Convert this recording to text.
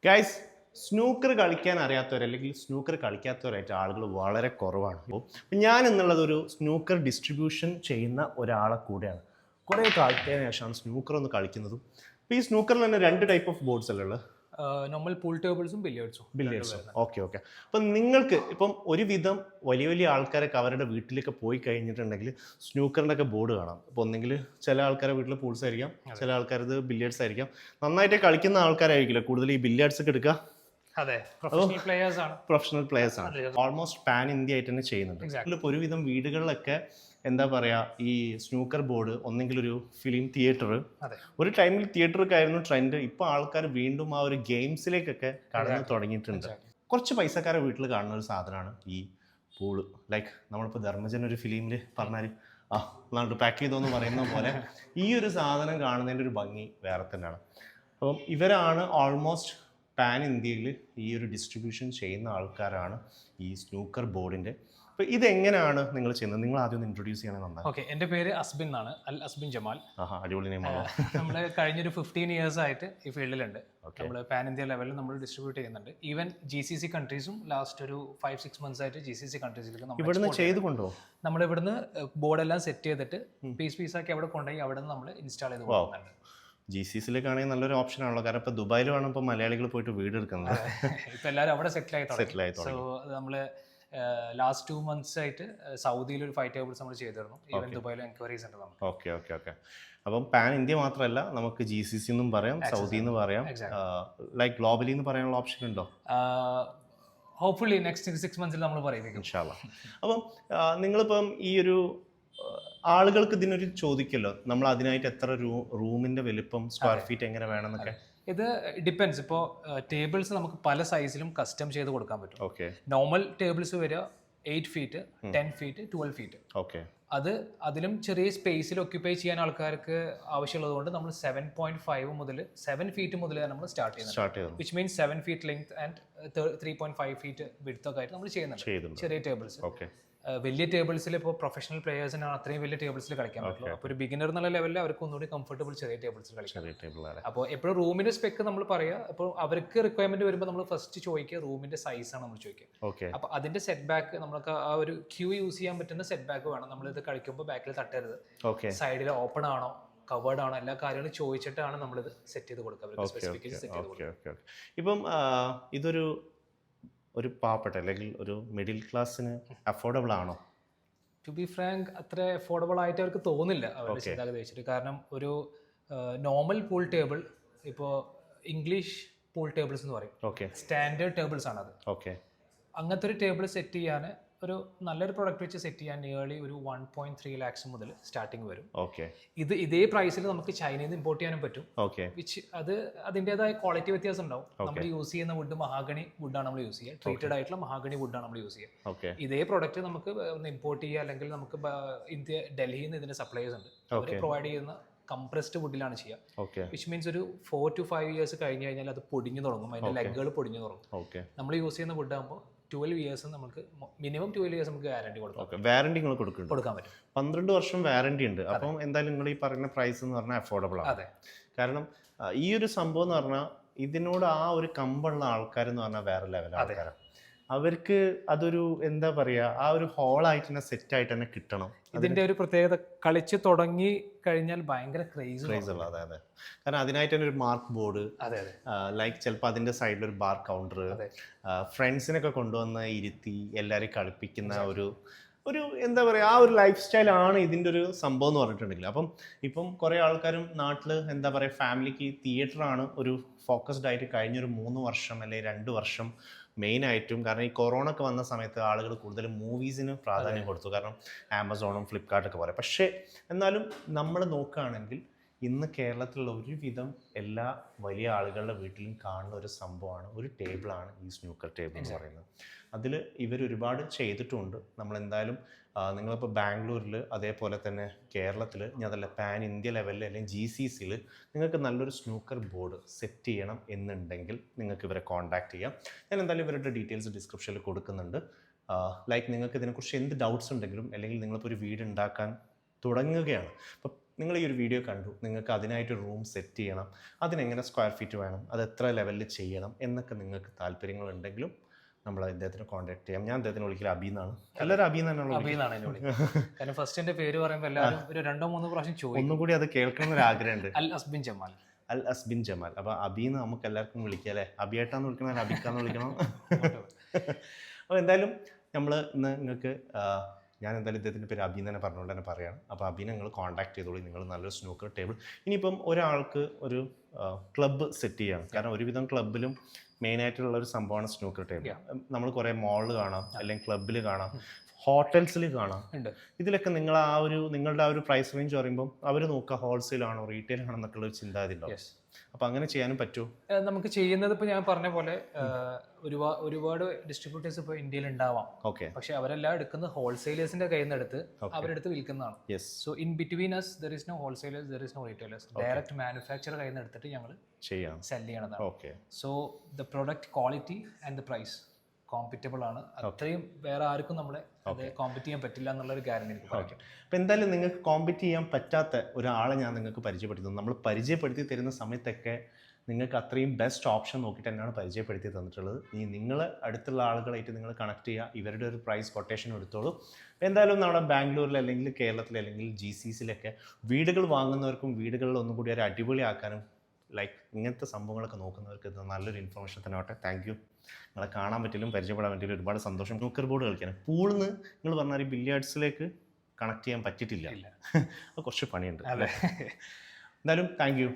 Guys, snooker കളിക്കാൻ അറിയാത്തവർ അല്ലെങ്കിൽ സ്നൂക്കർ കളിക്കാത്തവരായിട്ട് ആളുകൾ വളരെ കുറവാണ്. അപ്പോൾ ഞാൻ എന്നുള്ളത് ഒരു സ്നൂക്കർ ഡിസ്ട്രിബ്യൂഷൻ ചെയ്യുന്ന ഒരാളെ കൂടെയാണ്. കുറേ കാലത്തിന് ശേഷമാണ് സ്നൂക്കർ ഒന്ന് കളിക്കുന്നതും. അപ്പോൾ ഈ സ്നൂക്കറിൽ തന്നെ രണ്ട് ടൈപ്പ് ഓഫ് ബോർഡ്സ് അല്ലേ ഉള്ളത്? നോർമൽ പൂൾ ടേബിൾസും ബില്ലിയേഴ്സും. ഓക്കെ. അപ്പം നിങ്ങൾക്ക് ഇപ്പം ഒരുവിധം വലിയ വലിയ ആൾക്കാരൊക്കെ അവരുടെ വീട്ടിലൊക്കെ പോയി കഴിഞ്ഞിട്ടുണ്ടെങ്കിൽ സ്നൂക്കറിൻ്റെ ഒക്കെ ബോർഡ് കാണാം. ഇപ്പോൾ ഒന്നെങ്കിൽ ചില ആൾക്കാരുടെ വീട്ടിൽ പൂൾസ് ആയിരിക്കാം, ചില ആൾക്കാരത് ബില്ലിയേഴ്സ് ആയിരിക്കാം. നന്നായിട്ട് കളിക്കുന്ന ആൾക്കാരായിരിക്കില്ല കൂടുതൽ ഈ ബില്ലിയേഴ്സ് ഒക്കെ എടുക്കുക. അതെ, പ്രൊഫഷണൽ പ്ലേയേഴ്സ് ആണ്. ഓൾമോസ്റ്റ് പാൻ ഇന്ത്യ ആയിട്ട് തന്നെ ചെയ്യുന്നുണ്ട്. ഇപ്പോൾ ഒരുവിധം വീടുകളിലൊക്കെ എന്താ പറയുക, ഈ സ്നൂക്കർ ബോർഡ് ഒന്നെങ്കിൽ ഒരു ഫിലിം തിയേറ്റർ, ഒരു ടൈമിൽ തിയേറ്ററൊക്കെ ആയിരുന്നു ട്രെൻഡ്. ഇപ്പോൾ ആൾക്കാർ വീണ്ടും ആ ഒരു ഗെയിംസിലേക്കൊക്കെ കടന്നു തുടങ്ങിയിട്ടുണ്ട്. കുറച്ച് പൈസക്കാരെ വീട്ടിൽ കാണുന്ന ഒരു സാധനമാണ് ഈ പൂള്. ലൈക്ക് നമ്മളിപ്പോൾ ധർമ്മജൻ ഒരു ഫിലിമിൽ പറഞ്ഞാൽ നന്നായിട്ട് പാക്ക് ചെയ്തോന്ന് പറയുന്ന പോലെ ഈ ഒരു സാധനം കാണുന്നതിൻ്റെ ഒരു ഭംഗി വേറെ തന്നെയാണ്. അപ്പം ഇവരാണ് ഓൾമോസ്റ്റ് പാൻ ഇന്ത്യയിൽ ഈ ഒരു ഡിസ്ട്രിബ്യൂഷൻ ചെയ്യുന്ന ആൾക്കാരാണ് ഈ സ്നൂക്കർ ബോർഡിൻ്റെ. അപ്പോൾ ഇതെങ്ങനെയാണ് നിങ്ങൾ ചെയ്യുന്നത്? നിങ്ങൾ ആദ്യം ഒന്ന് ഇൻട്രൊഡ്യൂസ് ചെയ്യണമെന്ന് നന്നായി. ഓക്കെ, എൻ്റെ പേര് അസ്ബിൻ എന്നാണ്, അൽ അസ്ബിൻ ജമാൽ. അടിപൊളി നെയിമാണ്. നമ്മൾ കഴിഞ്ഞൊരു 15 years ആയിട്ട് ഈ ഫീൽഡിലുണ്ട്. നമ്മൾ പാൻ ഇന്ത്യ ലെവലിൽ നമ്മൾ ഡിസ്ട്രിബ്യൂട്ട് ചെയ്യുന്നുണ്ട്. ഈവൻ GCC കൺട്രീസും ലാസ്റ്റ് ഒരു 5-6 months ആയിട്ട് GCC കൺട്രീസിലേക്ക് നമ്മൾ ഇവിടുന്ന് ചെയ്തുകൊണ്ടോ? നമ്മൾ ഇവിടുന്ന് ബോർഡെല്ലാം സെറ്റ് ചെയ്തിട്ട് പീസാക്കി അവിടെ കൊണ്ടുപോയി അവിടെ നിന്ന് നമ്മൾ ഇൻസ്റ്റാൾ ചെയ്ത് കൊടുക്കുന്നുണ്ട്. GCCയിലേക്കാണെങ്കിൽ നല്ലൊരു ഓപ്ഷൻ ആണല്ലോ. കാരണം ഇപ്പോൾ ദുബായിൽ വേണം ഇപ്പോൾ മലയാളികൾ പോയിട്ട് വീട് എടുക്കുന്നത്. ഇപ്പോൾ എല്ലാവരും അവിടെ സെറ്റിൽ ആയി. സോ നമ്മൾ ലാസ്റ്റ് 2 months ആയിട്ട് സൗദിയിൽ ഒരു 5 tables നമ്മൾ ചെയ്തിരുന്നു. ഈവൻ ദുബായിലും എൻക്വയറീസ് ഉണ്ട് നമുക്ക്. ഓക്കെ. അപ്പം പാൻ ഇന്ത്യ മാത്രമല്ല, നമുക്ക് GCC എന്നും പറയാം, സൗദി എന്ന് പറയാം, ലൈക്ക് ഗ്ലോബലി എന്ന് പറയാനുള്ള ഓപ്ഷൻ ഉണ്ടോ? ഹോപ്പ്ഫുള്ളി നെക്സ്റ്റ് 6 months നമ്മൾ പറയും ഇൻഷാ അല്ലാഹ്. അപ്പം നിങ്ങളിപ്പം ഈ ഒരു ആളുകൾക്ക് ഇതിനൊരു ചോദിക്കല്ലോ, നമ്മൾ അതിനായിട്ട് എത്ര റൂമിന്റെ വലിപ്പം, സ്ക്വയർ ഫീറ്റ് എങ്ങനെ വേണമെന്നൊക്കെ? ഇത് ഡിപ്പെൻസ്. ഇപ്പോൾ ടേബിൾസ് നമുക്ക് പല സൈസിലും കസ്റ്റം ചെയ്ത് കൊടുക്കാൻ പറ്റും. ഓക്കെ. നോർമൽ ടേബിൾസ് വരിക 8 feet, 10 feet, 12 feet. ഓക്കെ. അതിലും ചെറിയ സ്പേസിൽ ഒക്യുപ്പൈ ചെയ്യാൻ ആൾക്കാർക്ക് ആവശ്യമുള്ളത് കൊണ്ട് നമ്മൾ 7.5 മുതൽ 7 feet മുതൽ നമ്മൾ സ്റ്റാർട്ട് ചെയ്യുന്നത്. Which means 7 feet length and 3.5 feet width ഒക്കെ ആയിട്ട് നമ്മൾ ചെയ്യുന്നുണ്ട് ചെറിയ ടേബിൾസ്. വലിയ ടേബിൾസിൽ ഇപ്പോൾ പ്രൊഫഷണൽ പ്ലേയേഴ്സിനാണ് അത്രയും വലിയ ടേബിൾസിൽ കളിക്കാൻ പറ്റുള്ളൂ. അപ്പോൾ ഒരു ബിഗിനർ എന്നുള്ള ലെവലിൽ അവർക്ക് ഒന്നുകൂടി കംഫർട്ടബിൾ ചെറിയ ടേബിൾസിൽ കളിക്കാം. അപ്പോൾ എപ്പോഴും റൂമിന്റെ സ്പെക്ക് നമ്മൾ പറയുക. അപ്പോൾ അവർക്ക് റിക്വയർമെന്റ് വരുമ്പോൾ നമ്മൾ ഫസ്റ്റ് ചോദിക്കുക റൂമിന്റെ സൈസാണ് നമ്മൾ ചോദിക്കുക. അപ്പോൾ അതിന്റെ സെറ്റ് ബാക്ക് നമ്മൾക്ക് ആ ഒരു ക്യൂ യൂസ് ചെയ്യാൻ പറ്റുന്ന സെറ്റ് ബാക്ക് വേണം. നമ്മളിത് കളിക്കുമ്പോൾ ബാക്കിൽ തട്ടരുത്. സൈഡിൽ ഓപ്പൺ ആണോ, കവേർഡ് ആണോ, എല്ലാ കാര്യങ്ങളും ചോദിച്ചിട്ടാണ് നമ്മളിത് സെറ്റ് ചെയ്ത് കൊടുക്കുക. ഇപ്പം ഇതൊരു പാവപ്പെട്ട അല്ലെങ്കിൽ ഒരു മിഡിൽ ക്ലാസ്സിന് അഫോർഡബിൾ ആണോ? ടു ബി ഫ്രാങ്ക്, അത്ര അഫോർഡബിൾ ആയിട്ട് അവർക്ക് തോന്നില്ല അവരുടെ ചിന്താഗതി വെച്ചിട്ട്. കാരണം ഒരു നോർമൽ പൂൾ ടേബിൾ, ഇപ്പോൾ ഇംഗ്ലീഷ് പൂൾ ടേബിൾസ് എന്ന് പറയും, സ്റ്റാൻഡേർഡ് ടേബിൾസ് ആണത്. അങ്ങനത്തെ ഒരു ടേബിൾ സെറ്റ് ചെയ്യാൻ ഒരു നല്ലൊരു പ്രൊഡക്റ്റ് വെച്ച് സെറ്റ് ചെയ്യാൻ നിയർലി ഒരു 1.3 lakhs മുതൽ സ്റ്റാർട്ടിങ് വരും. ഇതേ പ്രൈസിൽ നമുക്ക് ചൈനയിൽ നിന്ന് ഇമ്പോർട്ട് ചെയ്യാനും പറ്റും. അതിൻ്റെതായ ക്വാളിറ്റി വ്യത്യാസം ഉണ്ടാവും. നമ്മൾ യൂസ് ചെയ്യുന്ന വുഡ് മഹാഗണി വുഡാണ് നമ്മൾ യൂസ് ചെയ്യുക. ട്രീറ്റഡ് ആയിട്ടുള്ള മഹാഗണി വുഡാണ് നമ്മൾ യൂസ് ചെയ്യുക. ഇതേ പ്രൊഡക്റ്റ് നമുക്ക് ഒന്ന് ഇമ്പോർട്ട് ചെയ്യുക, അല്ലെങ്കിൽ നമുക്ക് ഡൽഹിയിൽ നിന്ന് ഇതിന്റെ സപ്ലൈസ് ഉണ്ട്, അവർ പ്രൊവൈഡ് ചെയ്യുന്ന കംപ്രസ്ഡ് വുഡിലാണ് ചെയ്യുക. വിച്ച് മീൻസ് ഒരു 4 to 5 years കഴിഞ്ഞ് കഴിഞ്ഞാൽ അത് പൊടിഞ്ഞു തുടങ്ങും, അതിന്റെ ലെഗുകൾ പൊടിഞ്ഞു തുടങ്ങും. നമ്മൾ യൂസ് ചെയ്യുന്ന വുഡ് ആകുമ്പോൾ 12 years നമുക്ക് മിനിമം 12 years നമുക്ക് വാറണ്ടി കൊടുക്കാം. വാറണ്ടി നിങ്ങൾ കൊടുക്കാൻ പറ്റും. 12 വർഷം വാറണ്ടി ഉണ്ട്. അപ്പം എന്തായാലും നിങ്ങൾ ഈ പറയുന്ന പ്രൈസ് എന്ന് പറഞ്ഞാൽ അഫോർഡബിൾ ആണ്. കാരണം ഈ ഒരു സംഭവം എന്ന് പറഞ്ഞാൽ ഇതിനോട് ആ ഒരു കമ്പുള്ള ആൾക്കാരെന്ന് പറഞ്ഞാൽ വേറെ ലെവൽ ആൾക്കാരാണ്. അവർക്ക് അതൊരു എന്താ പറയുക, ആ ഒരു ഹോളായിട്ട് തന്നെ സെറ്റ് ആയിട്ട് തന്നെ കിട്ടണം. ഇതിന്റെ ഒരു പ്രത്യേകത, കളിച്ച് തുടങ്ങി കഴിഞ്ഞാൽ ഭയങ്കര ക്രേസ് ഉള്ള. അതെ. കാരണം അതിനായിട്ട് തന്നെ ഒരു മാർക്ക് ബോർഡ്, ലൈക്ക് ചിലപ്പോൾ അതിന്റെ സൈഡിൽ ഒരു ബാർ കൗണ്ടർ, ഫ്രണ്ട്സിനൊക്കെ കൊണ്ടുവന്ന് ഇരുത്തി എല്ലാവരെയും കളിപ്പിക്കുന്ന ഒരു എന്താ പറയുക, ആ ഒരു ലൈഫ് സ്റ്റൈലാണ് ഇതിൻ്റെ ഒരു സംഭവം എന്ന് പറഞ്ഞിട്ടുണ്ടെങ്കിൽ. ഇപ്പം കുറേ ആൾക്കാരും നാട്ടിൽ എന്താ പറയുക, ഫാമിലിക്ക് തിയേറ്ററാണ് ഒരു ഫോക്കസ്ഡ് ആയിട്ട് കഴിഞ്ഞൊരു 3 വർഷം അല്ലെങ്കിൽ 2 വർഷം മെയിനായിട്ടും. കാരണം ഈ കൊറോണ ഒക്കെ വന്ന സമയത്ത് ആളുകൾ കൂടുതലും മൂവീസിന് പ്രാധാന്യം കൊടുത്തു, കാരണം ആമസോണും ഫ്ലിപ്കാർട്ടൊക്കെ പോലെ. പക്ഷേ എന്നാലും നമ്മൾ നോക്കുകയാണെങ്കിൽ ഇന്ന് കേരളത്തിലുള്ള ഒരുവിധം എല്ലാ വലിയ ആളുകളുടെ വീട്ടിലും കാണുന്ന ഒരു സംഭവമാണ്, ഒരു ടേബിളാണ് ഈ സ്നൂക്കർ ടേബിൾ എന്ന് പറയുന്നത്. അതിൽ ഇവരൊരുപാട് ചെയ്തിട്ടുമുണ്ട്. നമ്മളെന്തായാലും നിങ്ങളിപ്പോൾ ബാംഗ്ലൂരിൽ, അതേപോലെ തന്നെ കേരളത്തിൽ, ഞാൻ അതല്ല പാൻ ഇന്ത്യ ലെവലിൽ അല്ലെങ്കിൽ GCCയിൽ നിങ്ങൾക്ക് നല്ലൊരു സ്നൂക്കർ ബോർഡ് സെറ്റ് ചെയ്യണം എന്നുണ്ടെങ്കിൽ നിങ്ങൾക്ക് ഇവരെ കോൺടാക്ട് ചെയ്യാം. ഞാൻ എന്തായാലും ഇവരുടെ ഡീറ്റെയിൽസ് ഡിസ്ക്രിപ്ഷനിൽ കൊടുക്കുന്നുണ്ട്. ലൈക്ക് നിങ്ങൾക്ക് ഇതിനെക്കുറിച്ച് എന്ത് ഡൗട്ട്സ് ഉണ്ടെങ്കിലും, അല്ലെങ്കിൽ നിങ്ങളിപ്പോൾ ഒരു വീട് ഉണ്ടാക്കാൻ തുടങ്ങുകയാണ്, അപ്പോൾ നിങ്ങൾ ഈ ഒരു വീഡിയോ കണ്ടു, നിങ്ങൾക്ക് അതിനായിട്ട് റൂം സെറ്റ് ചെയ്യണം, അതിനെങ്ങനെ സ്ക്വയർ ഫീറ്റ് വേണം, അത് എത്ര ലെവലിൽ ചെയ്യണം എന്നൊക്കെ നിങ്ങൾക്ക് താല്പര്യങ്ങളുണ്ടെങ്കിലും നമ്മൾ അദ്ദേഹത്തിന് കോൺടാക്ട് ചെയ്യാം. ഞാൻ അദ്ദേഹത്തിന് വിളിക്കില്ല, അബീന്നാണ്. എല്ലാവരും അബീന്നാണല്ലോ. അബീന്നാണ് എന്നെ വിളിക്കുന്നത്. കാരണം ഫസ്റ്റ് എൻ്റെ പേര് പറയുമ്പോൾ എല്ലാവരും ഒരു 2-3 പ്രാവശ്യം ചോദിക്കും. ഒന്നും കൂടി അത് കേൾക്കണം ഒരു ആഗ്രഹമുണ്ട്. അൽ അസ്ബിൻ ജമാൽ. അൽ അസ്ബിൻ ജമാൽ. അപ്പോൾ അബീന്ന് നമുക്ക് എല്ലാവർക്കും വിളിക്കാം അല്ലേ? അബിയേട്ടാന്ന് വിളിക്കണം, അബിക്കാന്ന് വിളിക്കണം. അപ്പോൾ എന്തായാലും നമ്മൾ ഇന്ന് നിങ്ങൾക്ക് ഞാൻ എന്തായാലും ഇദ്ദേഹത്തിൻ്റെ പേര് അബീൻ തന്നെ പറഞ്ഞുകൊണ്ട് തന്നെ പറയുകയാണ്. അപ്പോൾ അബീനെ നിങ്ങൾ കോൺടാക്ട് ചെയ്തോളൂ. നിങ്ങൾ നല്ലൊരു സ്നൂക്കർ ടേബിൾ. ഇനിയിപ്പം ഒരാൾക്ക് ഒരു ക്ലബ്ബ് സെറ്റ് ചെയ്യണം. കാരണം ഒരുവിധം ക്ലബ്ബിലും മെയിനായിട്ടുള്ള ഒരു സംഭവമാണ് സ്നൂക്കർ ടേബിൾ. നമ്മൾ കുറേ മോളിൽ കാണാം, അല്ലെങ്കിൽ ക്ലബ്ബിൽ കാണാം, ഹോട്ടൽസിൽ കാണാം. ഇതിലൊക്കെ നിങ്ങൾ നിങ്ങളുടെ ആ ഒരു പ്രൈസ് റേഞ്ച് പറയുമ്പോൾ അവർ നോക്കുക ഹോൾസെയിലാണോ റീറ്റെയിൽ ആണോ എന്നൊക്കെയുള്ള ഒരു ചിന്താഗതി ഉണ്ടാവും. അപ്പോൾ അങ്ങനെ ചെയ്യാനും പറ്റുമോ? നമുക്ക് ചെയ്യുന്നത് ഇപ്പോൾ ഞാൻ പറഞ്ഞ പോലെ ഒരുപാട് ഡിസ്ട്രിബ്യൂട്ടേഴ്സ് ഇപ്പോൾ ഇന്ത്യയിൽ ഉണ്ടാവാം. ഓക്കെ. പക്ഷെ അവരെല്ലാം എടുക്കുന്നത് ഹോൾസെയിലേഴ്സിന്റെ കയ്യിൽ നിന്ന് എടുത്ത് അവരെടുത്ത് വിൽക്കുന്നതാണ്. So in between us there is no wholesalers, there is no retailers. Direct manufacture കയ്യിൽ നിന്ന് എടുത്തിട്ട് ഞങ്ങൾ സെല് ചെയ്യണതാണ്. Okay. So the product quality and the price compatible ആണ്. അത്രയും വേറെ ആർക്കും നമ്മളെ കോമ്പറ്റ് ചെയ്യാൻ പറ്റില്ല എന്നുള്ളൊരു ഗ്യാരണ്ടി എനിക്ക് പറയാം. അപ്പോൾ എന്തായാലും നിങ്ങൾക്ക് കോമ്പറ്റ് ചെയ്യാൻ പറ്റാത്ത ഒരാളെ ഞാൻ നിങ്ങൾക്ക് പരിചയപ്പെടുത്തുന്നു. നമ്മൾ പരിചയപ്പെടുത്തി തരുന്ന സമയത്തൊക്കെ നിങ്ങൾക്ക് അത്രയും ബെസ്റ്റ് ഓപ്ഷൻ നോക്കിയിട്ട് തന്നെയാണ് പരിചയപ്പെടുത്തി തന്നിട്ടുള്ളത്. ഇനി നിങ്ങൾ അടുത്തുള്ള ആളുകളായിട്ട് നിങ്ങൾ കണക്ട് ചെയ്യുക, ഇവരുടെ ഒരു പ്രൈസ് കൊട്ടേഷൻ എടുത്തോളൂ. എന്തായാലും നമ്മുടെ ബാംഗ്ലൂരിൽ അല്ലെങ്കിൽ കേരളത്തിൽ അല്ലെങ്കിൽ GCCയിലൊക്കെ വീടുകൾ വാങ്ങുന്നവർക്കും വീടുകളിൽ ഒന്നും കൂടി ഒരു അടിപൊളിയാക്കാനും ലൈക്ക് ഇങ്ങനത്തെ സംഭവങ്ങളൊക്കെ നോക്കുന്നവർക്ക് ഇത് നല്ലൊരു ഇൻഫർമേഷൻ തന്നെ ആവട്ടെ. Thank you. നിങ്ങളെ കാണാൻ പറ്റിലും പരിചയപ്പെടാൻ പറ്റില്ല, ഒരുപാട് സന്തോഷം. സ്നൂക്കർ ബോർഡ് കളിക്കാനും പൂളിൽ നിന്ന് നിങ്ങൾ പറഞ്ഞാൽ ബില്ലിയാർഡ്സിലേക്ക് കണക്ട് ചെയ്യാൻ പറ്റിയിട്ടില്ല, അത് കുറച്ച് പണിയുണ്ട്. എന്തായാലും താങ്ക് യു.